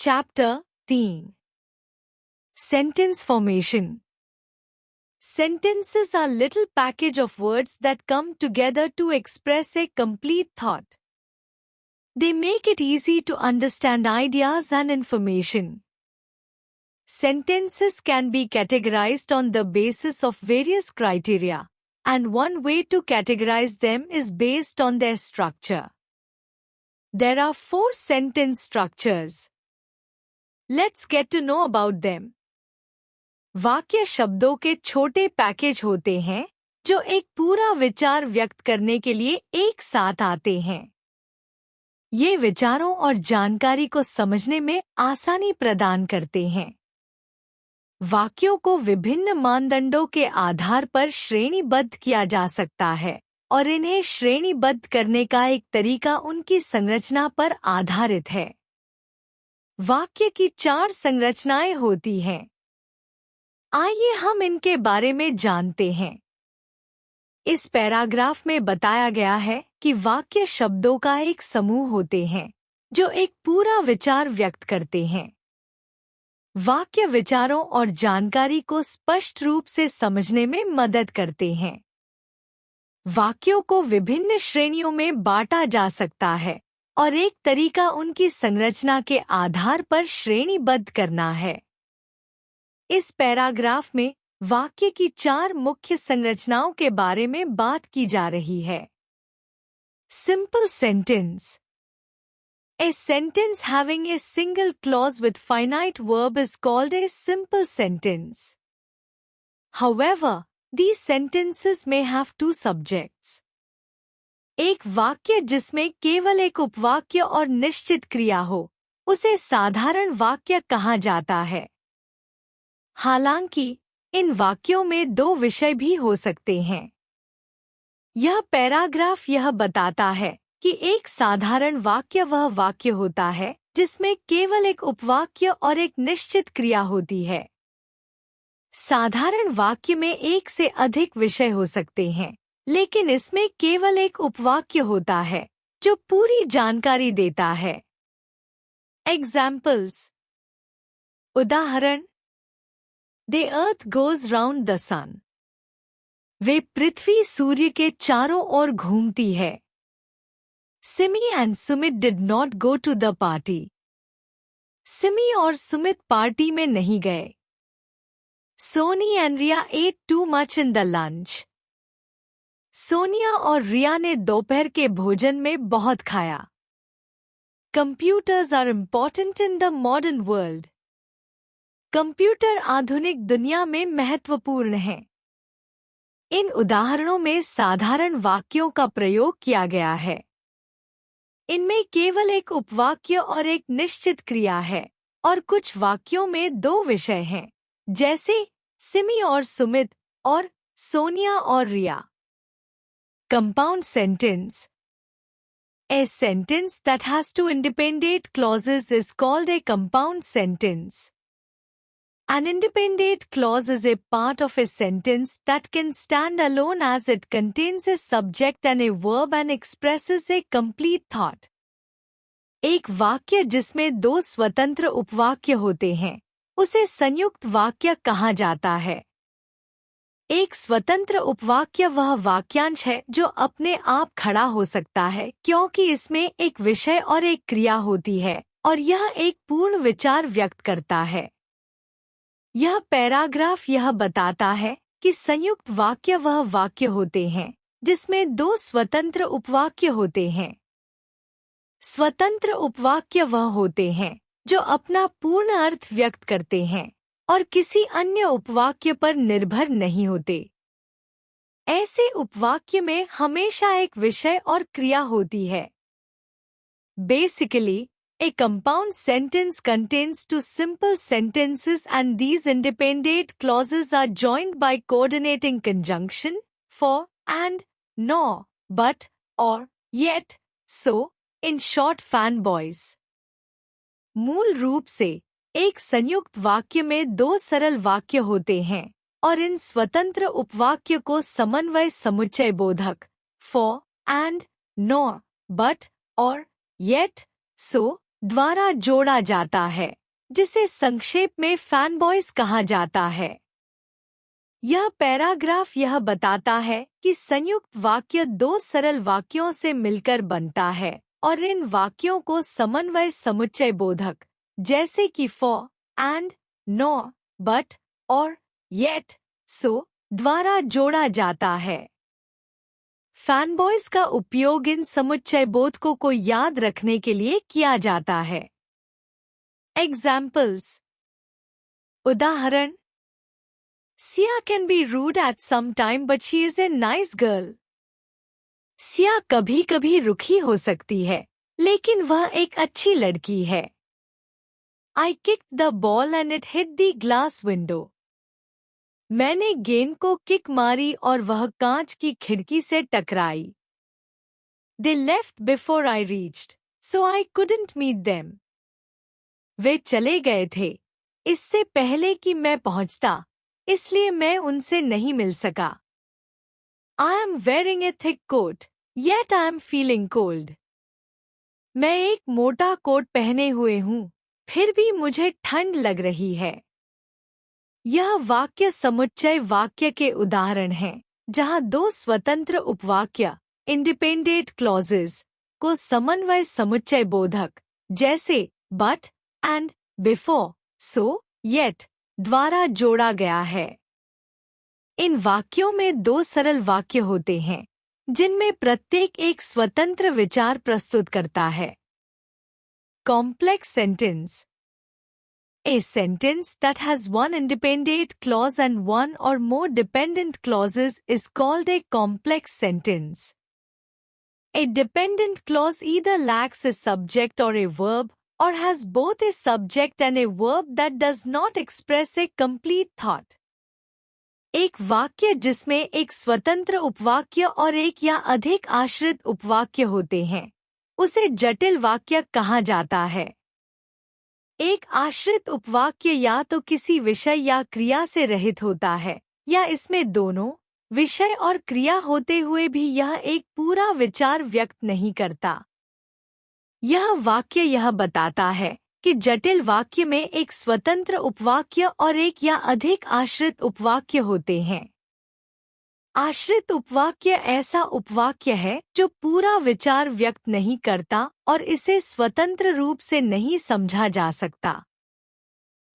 Chapter 3. Sentence Formation. Sentences are little package of words that come together to express a complete thought. They make it easy to understand ideas and information. Sentences can be categorized on the basis of various criteria, and one way to categorize them is based on their structure. There are 4 sentence structures. Let's get to know about them. वाक्य शब्दों के छोटे package होते हैं जो एक पूरा विचार व्यक्त करने के लिए एक साथ आते हैं। ये विचारों और जानकारी को समझने में आसानी प्रदान करते हैं। वाक्यों को विभिन्न मानदंडों के आधार पर श्रेणीबद्ध किया जा सकता है और इन्हें श्रेणीबद्ध करने का एक तरीका उनकी संरचना पर आधारित है। वाक्य की 4 संरचनाएं होती हैं। आइए हम इनके बारे में जानते हैं। इस पैराग्राफ में बताया गया है कि वाक्य शब्दों का एक समूह होते हैं जो एक पूरा विचार व्यक्त करते हैं। वाक्य विचारों और जानकारी को स्पष्ट रूप से समझने में मदद करते हैं। वाक्यों को विभिन्न श्रेणियों में बांटा जा सकता है और एक तरीका उनकी संरचना के आधार पर श्रेणीबद्ध करना है। इस पैराग्राफ में वाक्य की 4 मुख्य संरचनाओं के बारे में बात की जा रही है। Simple sentence. A sentence having a single clause with finite verb is called a simple sentence. However, these sentences may have 2 subjects. एक वाक्य जिसमें केवल एक उपवाक्य और निश्चित क्रिया हो, उसे साधारण वाक्य कहा जाता है। हालांकि इन वाक्यों में 2 विषय भी हो सकते हैं। यह पैराग्राफ यह बताता है कि एक साधारण वाक्य वह वाक्य होता है जिसमें केवल एक उपवाक्य और एक निश्चित क्रिया होती है। साधारण वाक्य में एक से अधिक विषय हो सकते हैं, लेकिन इसमें केवल एक उपवाक्य होता है जो पूरी जानकारी देता है। Examples. उदाहरण: The earth goes round the sun. वे पृथ्वी सूर्य के चारों ओर घूमती है। Simi and Sumit did not go to the party. Simi और सुमित पार्टी में नहीं गए। Sony and Ria ate too much in the lunch. Sonia और रिया ने दोपहर के भोजन में बहुत खाया। Computers are important in the modern world. Computer आधुनिक दुनिया में महत्वपूर्ण हैं। इन उदाहरणों में साधारण वाक्यों का प्रयोग किया गया है। इनमें केवल एक उपवाक्य और एक निश्चित क्रिया है और कुछ वाक्यों में 2 विषय हैं, जैसे सिमी और सुमित और सोनिया और रिया। Compound sentence. A sentence that has 2 independent clauses is called a compound sentence. An independent clause is a part of a sentence that can stand alone as it contains a subject and a verb and expresses a complete thought. एक वाक्य जिसमें 2 स्वतंत्र उपवाक्य होते हैं, उसे संयुक्त वाक्य कहा जाता है। एक स्वतंत्र उपवाक्य वह वाक्यांश है जो अपने आप खड़ा हो सकता है क्योंकि इसमें एक विषय और एक क्रिया होती है और यह एक पूर्ण विचार व्यक्त करता है। यह पैराग्राफ यह बताता है कि संयुक्त वाक्य वह वाक्य होते हैं जिसमें 2 स्वतंत्र उपवाक्य होते हैं। स्वतंत्र उपवाक्य वह होते हैं जो अपना पूर्ण अर्थ व्यक्त करते हैं और किसी अन्य उपवाक्य पर निर्भर नहीं होते। ऐसे उपवाक्य में हमेशा एक विषय और क्रिया होती है। Basically, a compound sentence contains 2 simple sentences and these independent clauses are joined by coordinating conjunction for, and, nor, but, or, yet, so, in short fanboys. मूल रूप से एक संयुक्त वाक्य में 2 सरल वाक्य होते हैं और इन स्वतंत्र उपवाक्य को समन्वय समुच्चय बोधक for, and, nor, but, or, yet, so द्वारा जोड़ा जाता है, जिसे संक्षेप में फैनबॉयज कहा जाता है। यह पैराग्राफ यह बताता है कि संयुक्त वाक्य दो सरल वाक्यों से मिलकर बनता है और इन वाक्यों को समन्वय समुच्चय बोधक जैसे कि फॉर, एंड, नो, बट और येट, सो द्वारा जोड़ा जाता है। फैनबॉयज का उपयोग इन समुच्चय बोधकों को याद रखने के लिए किया जाता है। एग्जाम्पल्स। उदाहरण, Sia can be rude at some time but she is a nice girl. Siya कभी कभी रुखी हो सकती है, लेकिन वह एक अच्छी लड़की है। I kicked the ball and it hit the glass window. मैंने गेंद को किक मारी और वह कांच की खिड़की से टकराई। They left before I reached, so I couldn't meet them. वे चले गए थे, इससे पहले कि मैं पहुंचता, इसलिए मैं उनसे नहीं मिल सका। I am wearing a thick coat, yet I am feeling cold. मैं एक मोटा कोट पहने हुए हूँ, फिर भी मुझे ठंड लग रही है। यह वाक्य समुच्चय वाक्य के उदाहरण हैं, जहाँ दो स्वतंत्र उपवाक्य इंडिपेंडेंट क्लॉजेस को समन्वय समुच्चय बोधक जैसे but, and, before, so, yet द्वारा जोड़ा गया है। इन वाक्यों में दो सरल वाक्य होते हैं, जिनमें प्रत्येक एक स्वतंत्र विचार प्रस्तुत करता है। Complex sentence. A sentence that has one independent clause and one or more dependent clauses is called a complex sentence. A dependent clause either lacks a subject or a verb, or has both a subject and a verb that does not express a complete thought. एक वाक्य जिसमें एक स्वतंत्र उपवाक्य और एक या अधिक आश्रित उपवाक्य होते हैं, उसे जटिल वाक्य कहा जाता है। एक आश्रित उपवाक्य या तो किसी विषय या क्रिया से रहित होता है, या इसमें दोनों विषय और क्रिया होते हुए भी यह एक पूरा विचार व्यक्त नहीं करता। यह वाक्य यह बताता है कि जटिल वाक्य में एक स्वतंत्र उपवाक्य और एक या अधिक आश्रित उपवाक्य होते हैं। आश्रित उपवाक्य ऐसा उपवाक्य है जो पूरा विचार व्यक्त नहीं करता और इसे स्वतंत्र रूप से नहीं समझा जा सकता।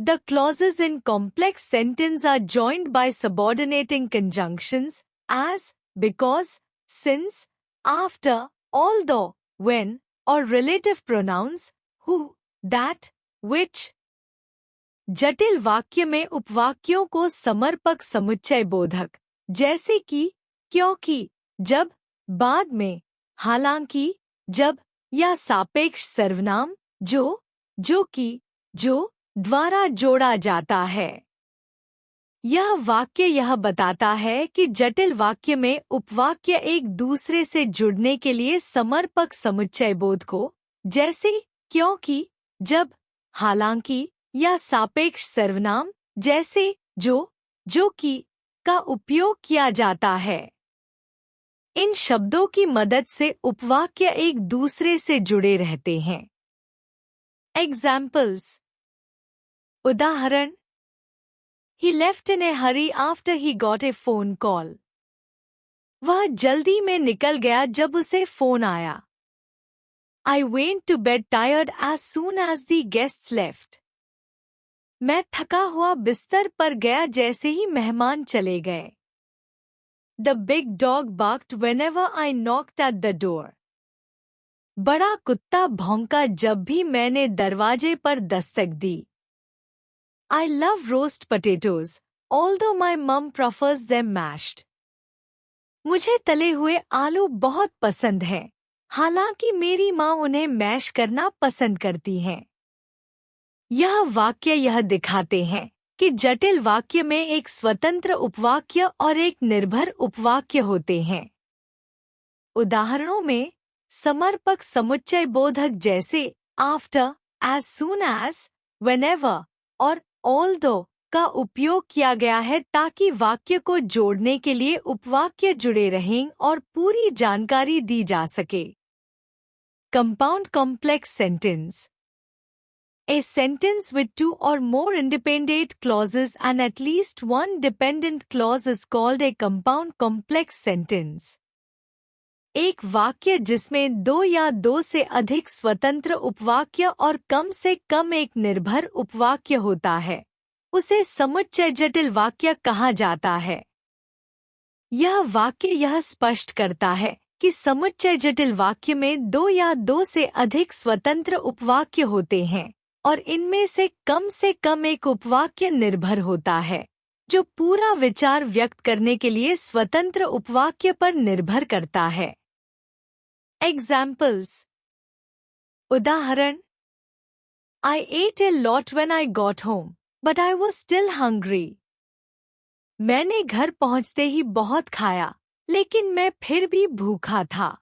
The clauses in complex sentence are joined by subordinating conjunctions as, because, since, after, although, when, or relative pronouns who, that, which. जटिल वाक्य में उपवाक्यों को समर्पक समुच्चय बोधक जैसे कि, क्योंकि, जब, बाद में, हालांकि, जब या सापेक्ष सर्वनाम जो, कि, जो द्वारा जोड़ा जाता है। यह वाक्य यह बताता है कि जटिल वाक्य में उपवाक्य एक दूसरे से जुड़ने के लिए समर्पक समुच्चय बोध को जैसे क्योंकि, जब, हालांकि या सापेक्ष सर्वनाम जैसे जो, कि का उपयोग किया जाता है। इन शब्दों की मदद से उपवाक्य एक दूसरे से जुड़े रहते हैं। एग्जाम्पल्स। उदाहरण, He left in a hurry after he got a phone call. वह जल्दी में निकल गया जब उसे फोन आया। I went to bed tired as soon as the guests left. मैं थका हुआ बिस्तर पर गया जैसे ही मेहमान चले गए। The big dog barked whenever I knocked at the door. बड़ा कुत्ता भौंका जब भी मैंने दरवाजे पर दस्तक दी। I love roast potatoes, although my mum prefers them mashed. मुझे तले हुए आलू बहुत पसंद हैं, हालांकि मेरी माँ उन्हें मैश करना पसंद करती हैं। यह वाक्य यह दिखाते हैं कि जटिल वाक्य में एक स्वतंत्र उपवाक्य और एक निर्भर उपवाक्य होते हैं। उदाहरणों में समर्पक समुच्चय बोधक जैसे after, as soon as, whenever और although का उपयोग किया गया है ताकि वाक्य को जोड़ने के लिए उपवाक्य जुड़े रहें और पूरी जानकारी दी जा सके। Compound complex sentence. A sentence with two or more independent clauses and at least one dependent clause is called a compound complex sentence. एक वाक्य जिसमें दो या दो से अधिक स्वतंत्र उपवाक्य और कम से कम एक निर्भर उपवाक्य होता है, उसे समुच्चय जटिल वाक्य कहा जाता है। यह वाक्य यह स्पष्ट करता है कि समुच्चय जटिल वाक्य में दो या दो से अधिक स्वतंत्र उपवाक्य होते हैं और इनमें से कम एक उपवाक्य निर्भर होता है, जो पूरा विचार व्यक्त करने के लिए स्वतंत्र उपवाक्य पर निर्भर करता है। Examples. उदाहरण: I ate a lot when I got home, but I was still hungry. मैंने घर पहुंचते ही बहुत खाया, लेकिन मैं फिर भी भूखा था।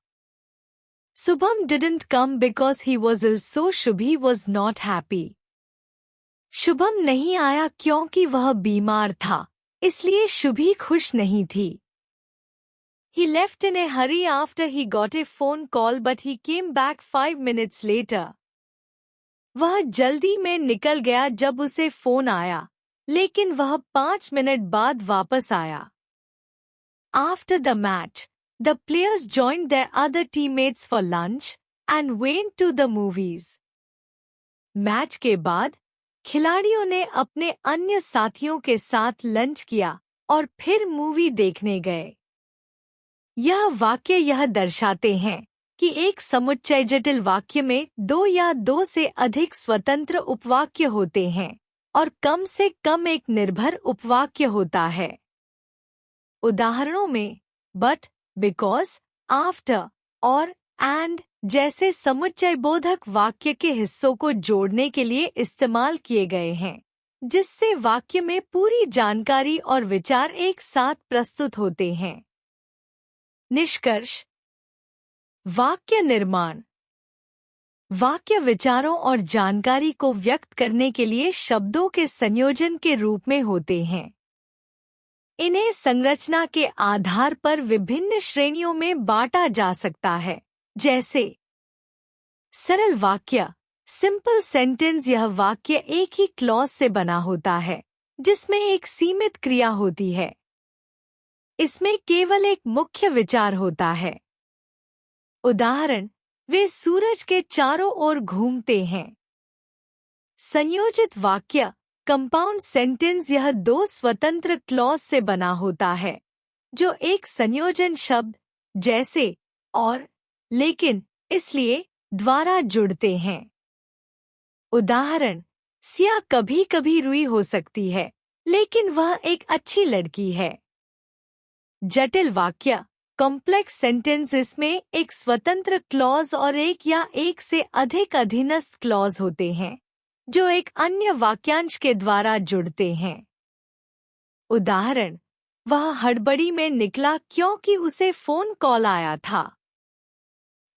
Subham didn't come because he was ill, so Shubhi was not happy. Shubham नहीं आया क्योंकि वह बीमार था, इसलिए शुभी खुश नहीं थी। He left in a hurry after he got a phone call, but he came back 5 minutes later. वह जल्दी में निकल गया जब उसे फोन आया, लेकिन वह 5 मिनट बाद वापस आया। After the match, the players joined their other teammates for lunch and went to the movies. Match के बाद खिलाड़ियों ने अपने अन्य साथियों के साथ लंच किया और फिर मूवी देखने गए। यह वाक्य यह दर्शाते हैं कि एक समुच्चय जटिल वाक्य में दो या दो से अधिक स्वतंत्र उपवाक्य होते हैं और कम से कम एक निर्भर उपवाक्य होता है। उदाहरणों में बट, बिकॉज, आफ्टर और एंड जैसे समुच्चय बोधक वाक्य के हिस्सों को जोड़ने के लिए इस्तेमाल किए गए हैं, जिससे वाक्य में पूरी जानकारी और विचार एक साथ प्रस्तुत होते हैं। निष्कर्ष: वाक्य निर्माण वाक्य विचारों और जानकारी को व्यक्त करने के लिए शब्दों के संयोजन के रूप में होते हैं। इन्हें संरचना के आधार पर विभिन्न श्रेणियों में बांटा जा सकता है, जैसे सरल वाक्य, सिंपल सेंटेंस। यह वाक्य एक ही क्लॉज से बना होता है, जिसमें एक सीमित क्रिया होती है। इसमें केवल एक मुख्य विचार होता है। उदाहरण: वे सूरज के चारों ओर घूमते हैं। संयोजित वाक्य, कंपाउंड सेंटेंस। यह दो स्वतंत्र क्लॉज से बना होता है, जो एक संयोजन शब्द जैसे और, लेकिन, इसलिए द्वारा जुड़ते हैं। उदाहरण: सिया कभी कभी रुई हो सकती है, लेकिन वह एक अच्छी लड़की है। जटिल वाक्य, कॉम्प्लेक्स सेंटेंस। इसमें एक स्वतंत्र क्लॉज और एक या एक से अधिक अधीनस्थ क्लॉज होते हैं, जो एक अन्य वाक्यांश के द्वारा जुड़ते हैं। उदाहरण: वह हड़बड़ी में निकला क्योंकि उसे फोन कॉल आया था।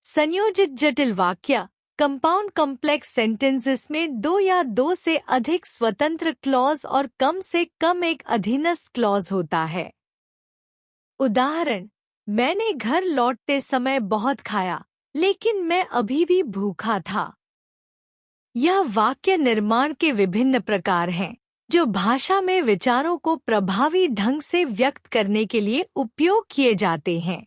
संयोजित जटिल वाक्य, कंपाउंड कॉम्प्लेक्स सेंटेंसेस में दो या दो से अधिक स्वतंत्र क्लॉज और कम से कम एक अधीनस्थ क्लॉज होता है। उदाहरण: मैंने घर लौटते समय बहुत खाया, लेकिन मैं अभी भी भूखा था। यह वाक्य निर्माण के विभिन्न प्रकार हैं, जो भाषा में विचारों को प्रभावी ढंग से व्यक्त करने के लिए उपयोग किए जाते हैं।